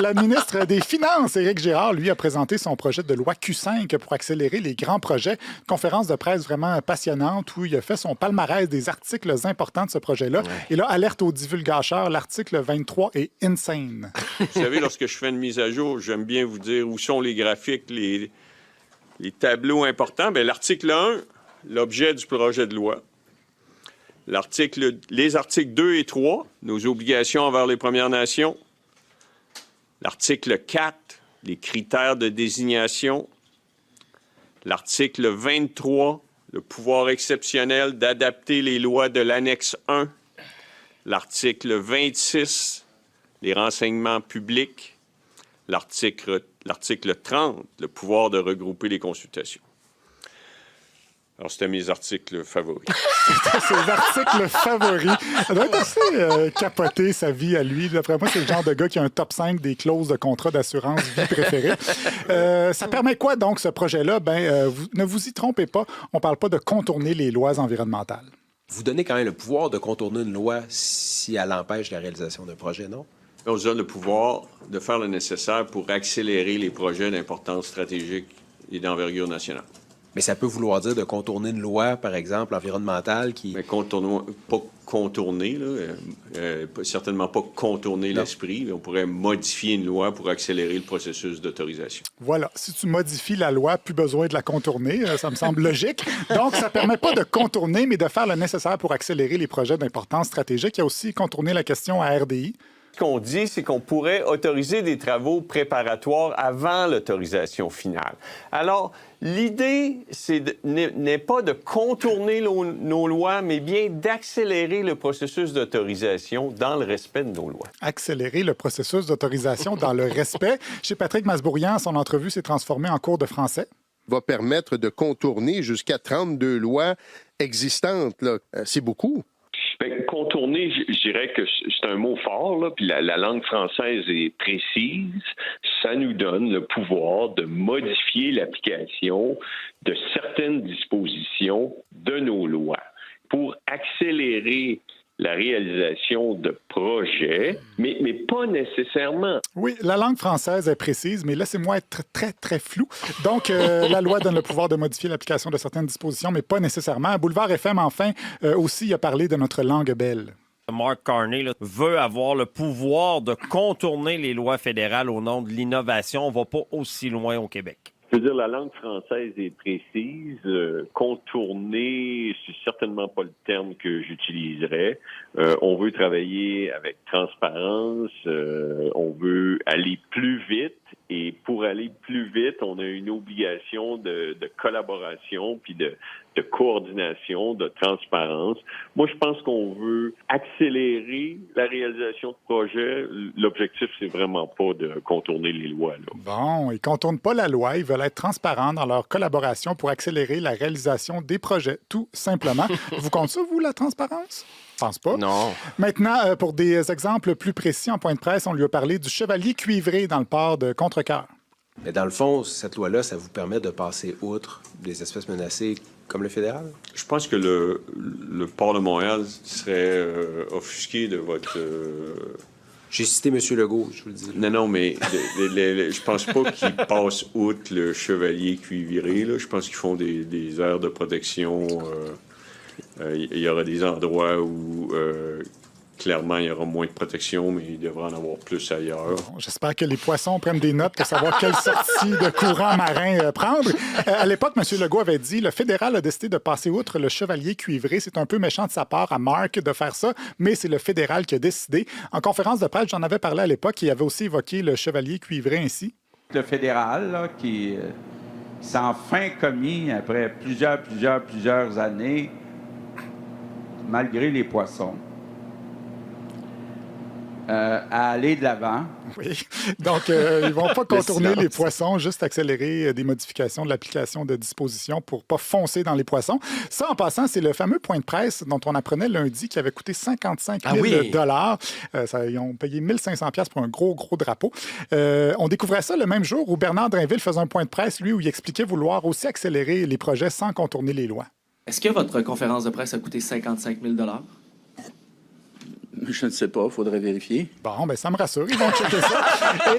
La ministre des Finances, Éric Girard, lui, a présenté son projet de loi Q5 pour accélérer les grands projets. Conférence de presse vraiment passionnante où il a fait son palmarès des articles importants de ce projet-là. Ouais. Et là, alerte aux divulgateurs, l'article 23 est insane. Vous savez, lorsque je fais une mise à jour, j'aime bien vous dire où sont les graphiques, les tableaux importants. Bien, l'article 1, l'objet du projet de loi. Les articles 2 et 3, nos obligations envers les Premières Nations. L'article 4, les critères de désignation. L'article 23, le pouvoir exceptionnel d'adapter les lois de l'annexe 1. L'article 26, les renseignements publics. L'article 30, le pouvoir de regrouper les consultations. Alors, c'était mes articles favoris. C'était ses articles favoris. Ça doit être assez capoté, sa vie à lui. D'après moi, c'est le genre de gars qui a un top 5 des clauses de contrat d'assurance vie préférée. Ça permet quoi, donc, ce projet-là? Ne vous y trompez pas, on ne parle pas de contourner les lois environnementales. Vous donnez quand même le pouvoir de contourner une loi si elle empêche la réalisation d'un projet, non? On se donne le pouvoir de faire le nécessaire pour accélérer les projets d'importance stratégique et d'envergure nationale. Mais ça peut vouloir dire de contourner une loi, par exemple, environnementale qui... Mais pas contourner, certainement pas contourner l'esprit. On pourrait modifier une loi pour accélérer le processus d'autorisation. Voilà. Si tu modifies la loi, plus besoin de la contourner. Ça me semble logique. Donc, ça ne permet pas de contourner, mais de faire le nécessaire pour accélérer les projets d'importance stratégique. Il y a aussi contourner la question à RDI. Ce qu'on dit, c'est qu'on pourrait autoriser des travaux préparatoires avant l'autorisation finale. Alors, l'idée n'est pas de contourner nos lois, mais bien d'accélérer le processus d'autorisation dans le respect de nos lois. Accélérer le processus d'autorisation dans le respect. Chez Patrick Masbourian, son entrevue s'est transformée en cours de français. Va permettre de contourner jusqu'à 32 lois existantes. Là. C'est beaucoup. Bien, contourner, je dirais que c'est un mot fort, là, puis la langue française est précise. Ça nous donne le pouvoir de modifier l'application de certaines dispositions de nos lois pour accélérer la réalisation de projets, mais pas nécessairement. Oui, la langue française est précise, mais laissez-moi être très, très flou. Donc, la loi donne le pouvoir de modifier l'application de certaines dispositions, mais pas nécessairement. Boulevard FM, enfin, aussi a parlé de notre langue belle. Mark Carney veut avoir le pouvoir de contourner les lois fédérales au nom de l'innovation. On ne va pas aussi loin au Québec. Je veux dire, la langue française est précise. Contourner, c'est certainement pas le terme que j'utiliserais. On veut travailler avec transparence. On veut aller plus vite. Et pour aller plus vite, on a une obligation de collaboration, puis de coordination, de transparence. Moi, je pense qu'on veut accélérer la réalisation de projets. L'objectif, c'est vraiment pas de contourner les lois. Là. Bon, ils ne contournent pas la loi. Ils veulent être transparents dans leur collaboration pour accélérer la réalisation des projets, tout simplement. Vous comptez ça, vous, la transparence? Je pense pas. Non. Maintenant, pour des exemples plus précis, en point de presse, on lui a parlé du chevalier cuivré dans le port de Contrecœur. Mais dans le fond, cette loi-là, ça vous permet de passer outre des espèces menacées comme le fédéral? Je pense que le port de Montréal serait offusqué de votre... J'ai cité M. Legault, je vous le dis. Non, mais je pense pas qu'ils passent outre le chevalier cuivré. Là. Je pense qu'ils font des aires de protection. Il y aura des endroits où, clairement, il y aura moins de protection, mais il devrait en avoir plus ailleurs. Bon, j'espère que les poissons prennent des notes pour savoir quelle sortie de courant marin prendre. À l'époque, M. Legault avait dit « Le fédéral a décidé de passer outre le chevalier cuivré. C'est un peu méchant de sa part à Marc de faire ça, mais c'est le fédéral qui a décidé. » En conférence de presse, j'en avais parlé à l'époque. Il avait aussi évoqué le chevalier cuivré ainsi. Le fédéral, là, qui s'est enfin commis, après plusieurs années, malgré les poissons, à aller de l'avant. Oui, donc ils ne vont pas contourner les poissons, juste accélérer des modifications de l'application de dispositions pour ne pas foncer dans les poissons. Ça, en passant, c'est le fameux point de presse dont on apprenait lundi qui avait coûté 55 000 $. Ils ont payé 1 500 $ pour un gros drapeau. On découvrait ça le même jour où Bernard Drinville faisait un point de presse, lui, où il expliquait vouloir aussi accélérer les projets sans contourner les lois. Est-ce que votre conférence de presse a coûté 55 000 $? Je ne sais pas, il faudrait vérifier. Bon, ben ça me rassure, ils vont checker ça.